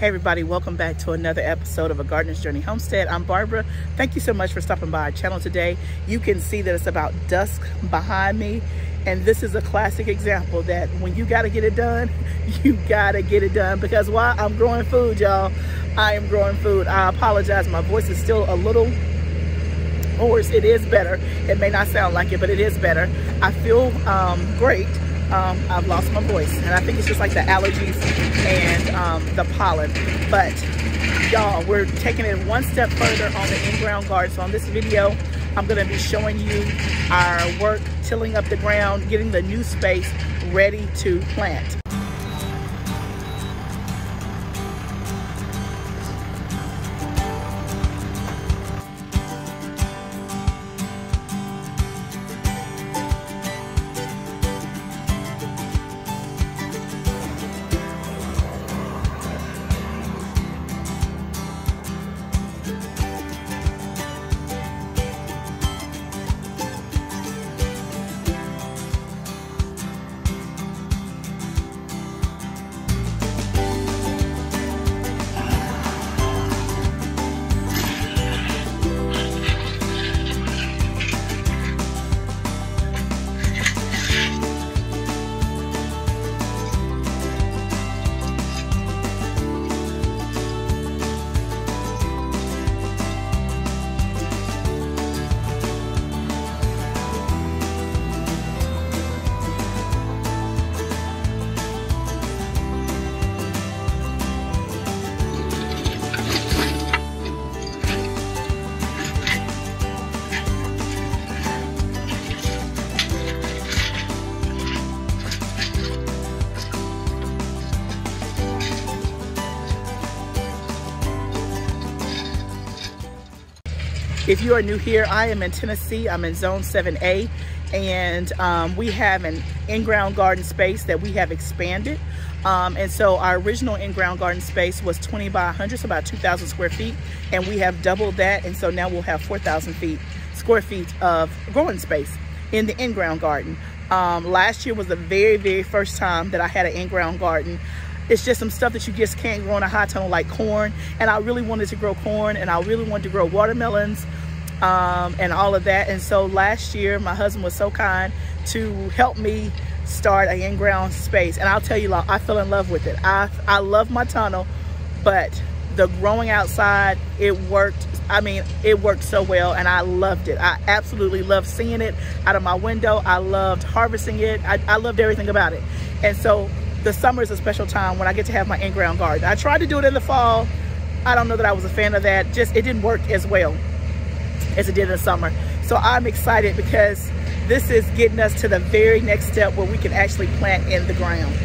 Hey everybody, welcome back to another episode of A Gardener's Journey Homestead. I'm Barbara. Thank you so much for stopping by our channel today. You can see that it's about dusk behind me, and this is a classic example that when you gotta get it done, you gotta get it done. Because why? I'm growing food, y'all. I am growing food. I apologize, my voice is still a little hoarse. It is better. It may not sound like it, but it is better. I feel great. I've lost my voice, and I think it's just like the allergies and the pollen. But y'all, we're taking it one step further on the in-ground garden. So on this video, I'm going to be showing you our work tilling up the ground, getting the new space ready to plant. If you are new here, I am in Tennessee. I'm in Zone 7A, and we have an in-ground garden space that we have expanded. And so our original in-ground garden space was 20 by 100, so about 2,000 square feet, and we have doubled that, and so now we'll have 4,000 square feet of growing space in the in-ground garden. Last year was the very, very first time that I had an in-ground garden. It's just some stuff that you just can't grow in a hot tunnel, like corn. And I really wanted to grow corn, and I really wanted to grow watermelons and all of that. And so last year, my husband was so kind to help me start an in-ground space. And I'll tell you, I fell in love with it. I love my tunnel, but the growing outside, it worked. I mean, it worked so well, and I loved it. I absolutely loved seeing it out of my window. I loved harvesting it. I loved everything about it. And so the summer is a special time when I get to have my in-ground garden. I tried to do it in the fall. I don't know that I was a fan of that. Just, it didn't work as well as it did in the summer. So I'm excited because this is getting us to the very next step where we can actually plant in the ground.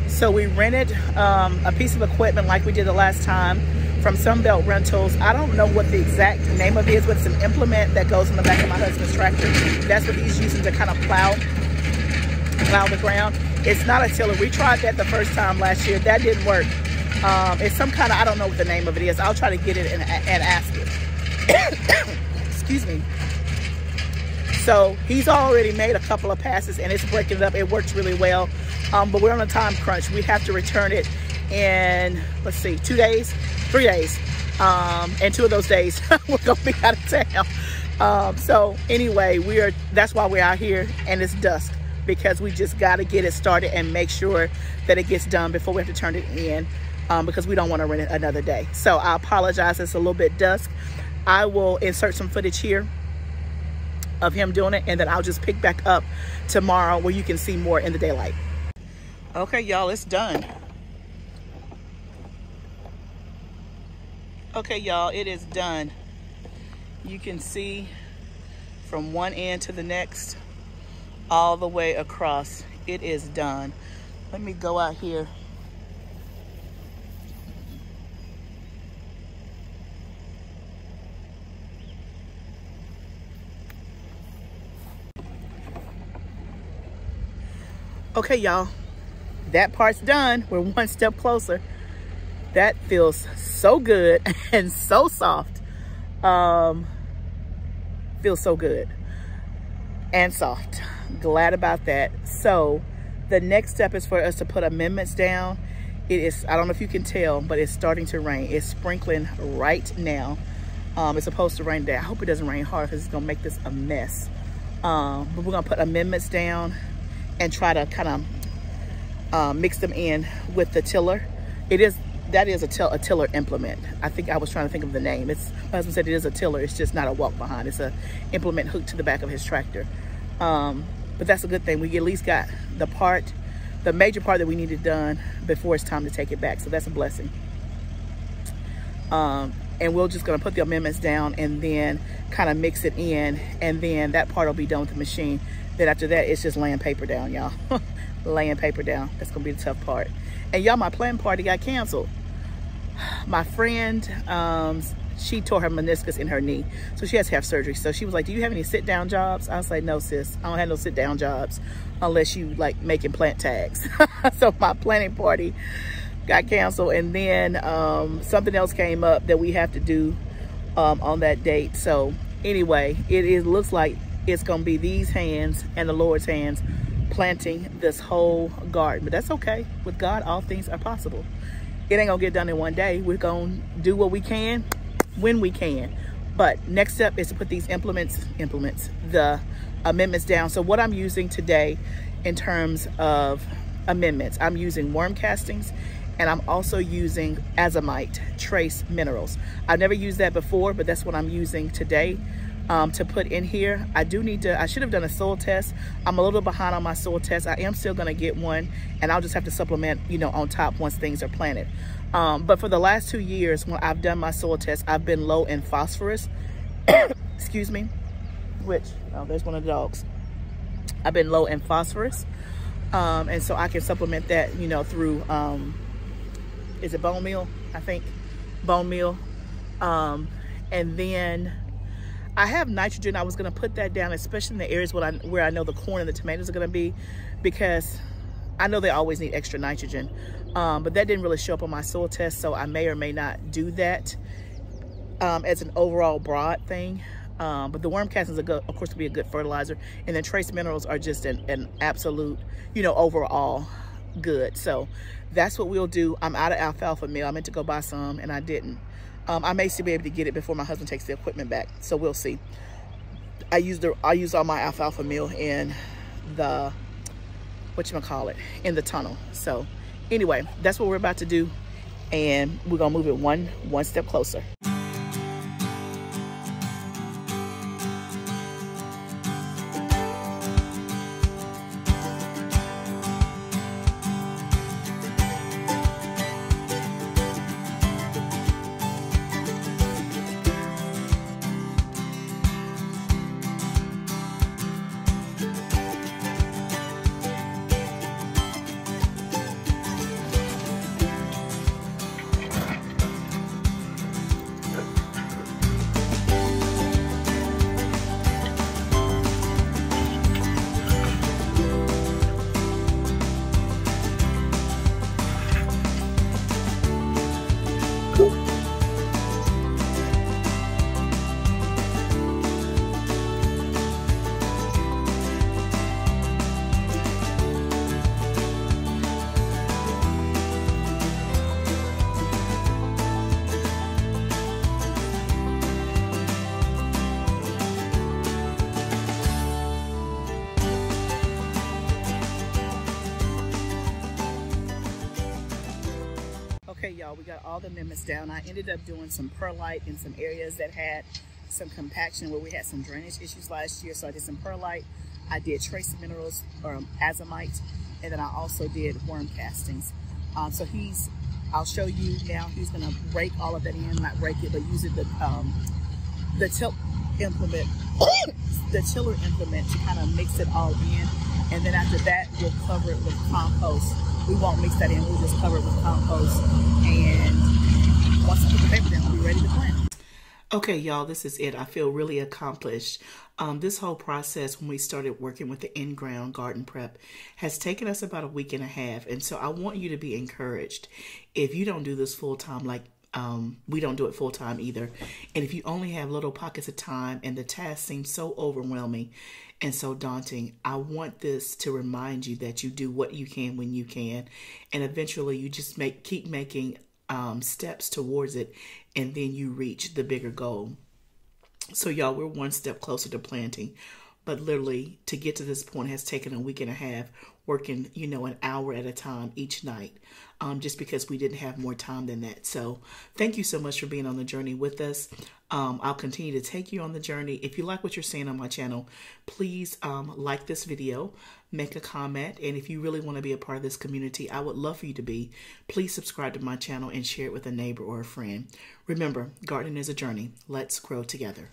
So we rented a piece of equipment like we did the last time from Sunbelt Rentals. I don't know what the exact name of it is, but it's an implement that goes in the back of my husband's tractor. That's what he's using to kind of plow the ground. It's not a tiller. We tried that the first time last year. That didn't work. It's some kind of, I don't know what the name of it is. I'll try to get it and ask it. Excuse me. So he's already made a couple of passes, and it's breaking it up. It works really well. But we're on a time crunch. We have to return it in, let's see, 3 days. And 2 of those days, we're going to be out of town. So anyway, that's why we're out here, and it's dusk, because we just got to get it started and make sure that it gets done before we have to turn it in, because we don't want to rent it another day. So I apologize, it's a little bit dusk. I will insert some footage here of him doing it, and then I'll just pick back up tomorrow where you can see more in the daylight. Okay, y'all, it's done. Okay, y'all, it is done. You can see from one end to the next, all the way across. It is done. Let me go out here. Okay, y'all, that part's done. We're one step closer. That feels so good and so soft. Feels so good and soft. Glad about that. So the next step is for us to put amendments down It is, I don't know if you can tell, but it's starting to rain. It's sprinkling right now. It's supposed to rain today. I hope it doesn't rain hard because it's gonna make this a mess. But we're gonna put amendments down and try to kind of mix them in with the tiller. That is a tiller implement. I think I was trying to think of the name. My husband said it is a tiller. It's just not a walk behind. It's a implement hooked to the back of his tractor. But that's a good thing. We at least got the major part that we needed done before it's time to take it back. So that's a blessing. And we're just gonna put the amendments down and then kind of mix it in, and then that part will be done with the machine. Then after that, it's just laying paper down, y'all. Laying paper down. That's gonna be the tough part. And y'all, my plant party got canceled. My friend, she tore her meniscus in her knee, so she has to have surgery. So she was like, do you have any sit-down jobs? I was like, no, sis, I don't have no sit-down jobs unless you like making plant tags. So my planting party got canceled, and then something else came up that we have to do on that date. So anyway, it looks like it's gonna be these hands and the Lord's hands planting this whole garden, but that's okay. With God, all things are possible. It ain't gonna get done in one day. We're gonna do what we can when we can. But next step is to put these the amendments down. So what I'm using today in terms of amendments, I'm using worm castings, and I'm also using azomite trace minerals. I've never used that before, but that's what I'm using today to put in here. I should have done a soil test. I'm a little behind on my soil test. I am still gonna get one, and I'll just have to supplement, on top once things are planted. But for the last 2 years, when I've done my soil test, I've been low in phosphorus. Excuse me, there's one of the dogs. I've been low in phosphorus. And so I can supplement that, through, is it bone meal? I think bone meal. And then I have nitrogen. I was gonna put that down, especially in the areas where I know the corn and the tomatoes are gonna be, because I know they always need extra nitrogen. But that didn't really show up on my soil test, so I may or may not do that as an overall broad thing. But the worm castings are good, of course, to be a good fertilizer, and then trace minerals are just an absolute, overall good. So that's what we'll do. I'm out of alfalfa meal. I meant to go buy some and I didn't. I may still be able to get it before my husband takes the equipment back, so we'll see. I used all my alfalfa meal in the in the tunnel. So anyway, that's what we're about to do, and we're gonna move it one step closer. Okay, y'all, we got all the amendments down. I ended up doing some perlite in some areas that had some compaction, where we had some drainage issues last year. So I did some perlite, I did trace minerals, or azomite, and then I also did worm castings. So I'll show you now. He's gonna rake all of that in, not rake it, but using the tiller implement, to kind of mix it all in. And then after that, we'll cover it with compost. We won't mix that in, we'll just cover it with compost. And once we put the paper down, we'll be ready to plant. Okay, y'all, this is it. I feel really accomplished. This whole process, when we started working with the in-ground garden prep, has taken us about a week and a half. And so I want you to be encouraged. If you don't do this full-time, like we don't do it full-time either, and if you only have little pockets of time and the task seems so overwhelming, and so daunting. I want this to remind you that you do what you can when you can, and eventually you just keep making steps towards it, and then you reach the bigger goal. So y'all, we're one step closer to planting, but literally to get to this point has taken a week and a half, working, you know, an hour at a time each night, just because we didn't have more time than that. So thank you so much for being on the journey with us. I'll continue to take you on the journey. If you like what you're seeing on my channel, please like this video, make a comment, and if you really want to be a part of this community, I would love for you to be. Please subscribe to my channel and share it with a neighbor or a friend. Remember, gardening is a journey. Let's grow together.